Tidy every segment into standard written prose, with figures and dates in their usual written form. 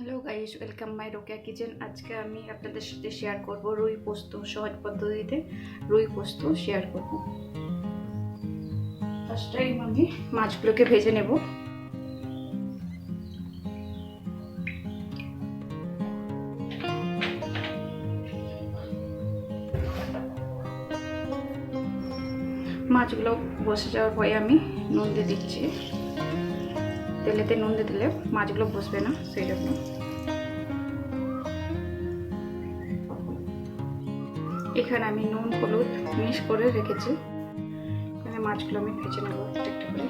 Hello guys, welcome my Rokeya kitchen. আজকে আমি আপনাদের সাথে শেয়ার করব রুই পোস্ত। সহজ পদ্ধতিতে রুই পোস্ত শেয়ার করব। ফার্স্ট টাইম আমি মাছগুলোকে ভেজে নেব। মাছগুলো বসে যাওয়ার পরে আমি নুন দিয়ে দিচ্ছি। তেলেতে নুন দিয়ে দিলে মাছগুলো বসবে না, সেই জন্য। এখানে আমি নুন হলুদ মিক্স করে রেখেছি। এখানে মাছগুলো আমি ভেজে নেব একটা একটা করে।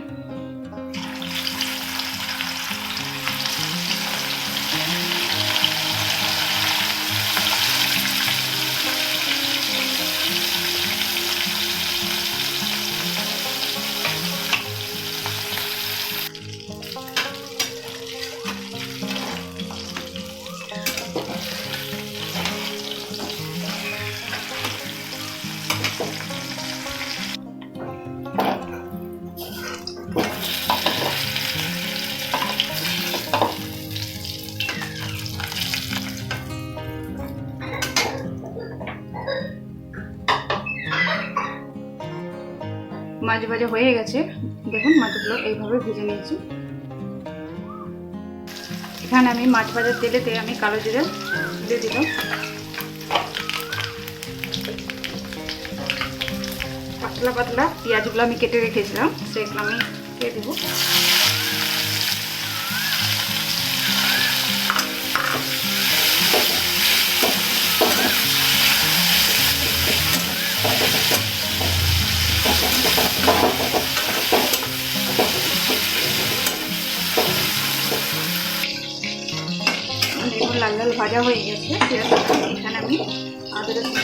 মাছ ভাজা হয়ে গেছে, দেখুন মাছগুলো এইভাবে ভেজে নিয়েছি। এখানে আমি মাছ ভাজার তেলেতে আমি কালো জিরে দিয়ে দিলাম। পাতলা পাতলা পেঁয়াজগুলো আমি কেটে রেখেছিলাম, সেগুলো আমি দিয়ে দেবো। দেখুন লাল লাল ভাজা হয়ে গেছে। এখানে আমি আদা রসুন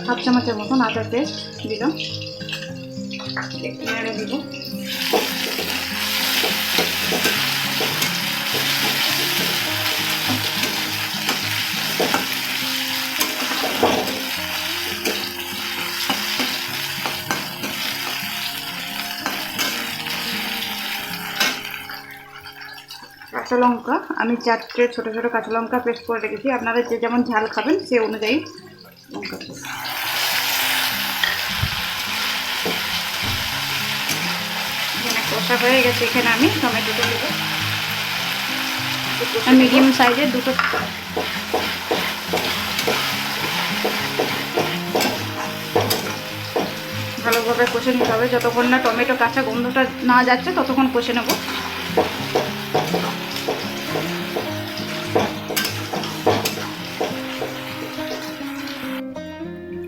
হাফ চামচের মতন আদার পেস্ট দিলাম, নেড়ে দিব। কাঁচা লঙ্কা আমি 4টে ছোটো ছোটো কাঁচা লঙ্কা পেস্ট করে রেখেছি। আপনারা যে যেমন ঝাল খাবেন সে অনুযায়ী লঙ্কা পেস্ট। এখানে কষা হয়ে গেছে, এখানে আমি টমেটোটা দেবো। মিডিয়াম সাইজের দুটো ভালোভাবে কষে নিতে হবে। যতক্ষণ না টমেটো কাঁচা গন্ধটা না যাচ্ছে ততক্ষণ কষে নেব।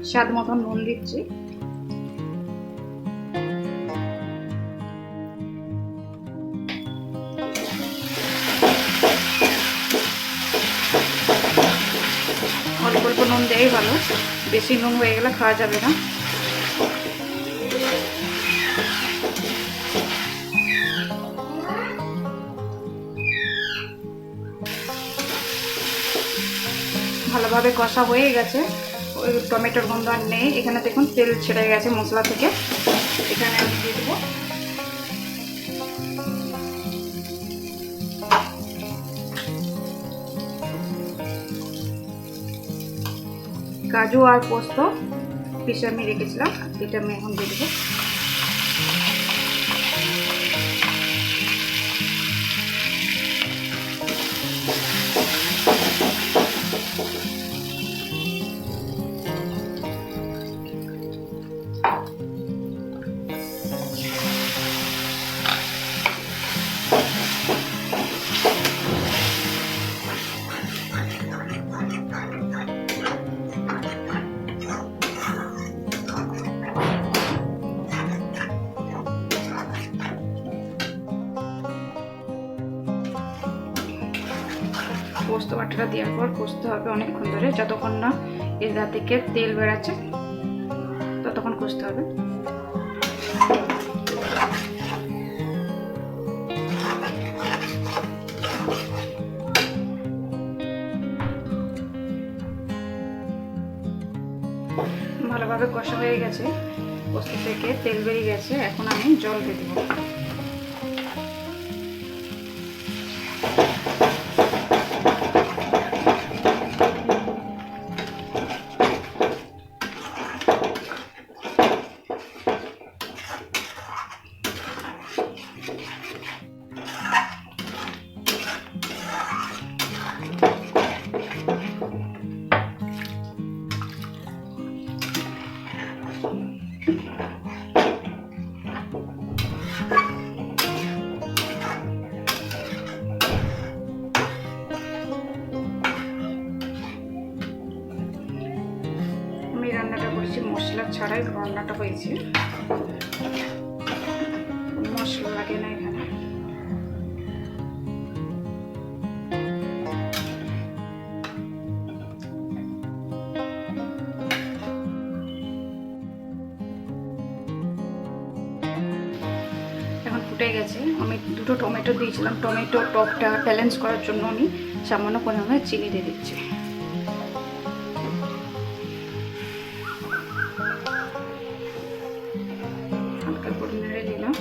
স্বাদ মতন নুন দিচ্ছি। অল্প অল্প নুন দেওয়াই ভালো, বেশি নুন হয়ে গেলে খাওয়া যাবে না। ভালোভাবে কষা হয়ে গেছে, ওই টমেটোর গন্ধ আর নেই। এখানে দেখুন তেল ছেড়ে গেছে মশলা থেকে। এখানে আমি দিয়ে দেবো কাজু আর পোস্ত পিষে আমি রেখেছিলাম, এটা আমি এখন দিয়ে দেবো। পোস্ত বাটাটা দেওয়ার পর কষতে হবে অনেকক্ষণ ধরে, যতক্ষণ না এর গা থেকে তেল বেরাচ্ছে ততক্ষণ কষতে হবে। ভালোভাবে কষা হয়ে গেছে, পোস্ত থেকে তেল বেরিয়ে গেছে। এখন আমি জল দিয়ে দেবো। ছাড়াই রান্নাটা হয়েছে, মশলা লাগে না এখানে। এখন ফুটে গেছে। আমি দুটো টমেটো দিয়েছিলাম, টমেটো টকটা ব্যালেন্স করার জন্য আমি সামান্য পরিমাণে চিনি দিয়ে দিচ্ছি। হালকা করে নেড়ে দিলাম।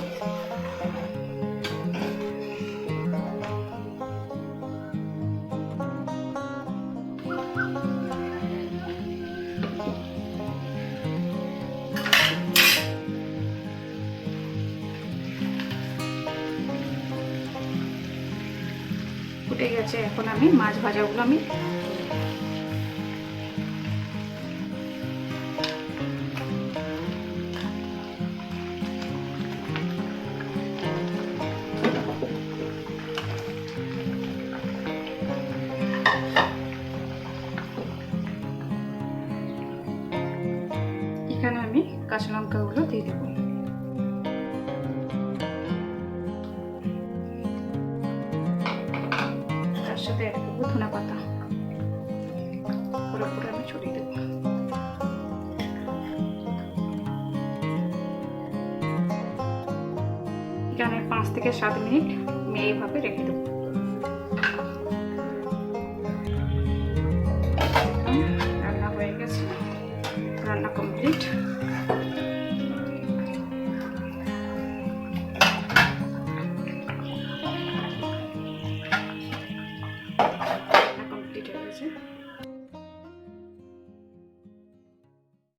ফুটে গেছে। এখন আমি মাছ ভাজাগুলো আমি এখানে আমি কাঁচা লঙ্কাগুলো দিয়ে দেবো। তার সাথে অ্যাড করবো ধনে পাতা, পুরোপুরি আমি ছড়িয়ে দেবো। এখানে 5 থেকে 7 মিনিট আমি এইভাবে রেখে দেবো।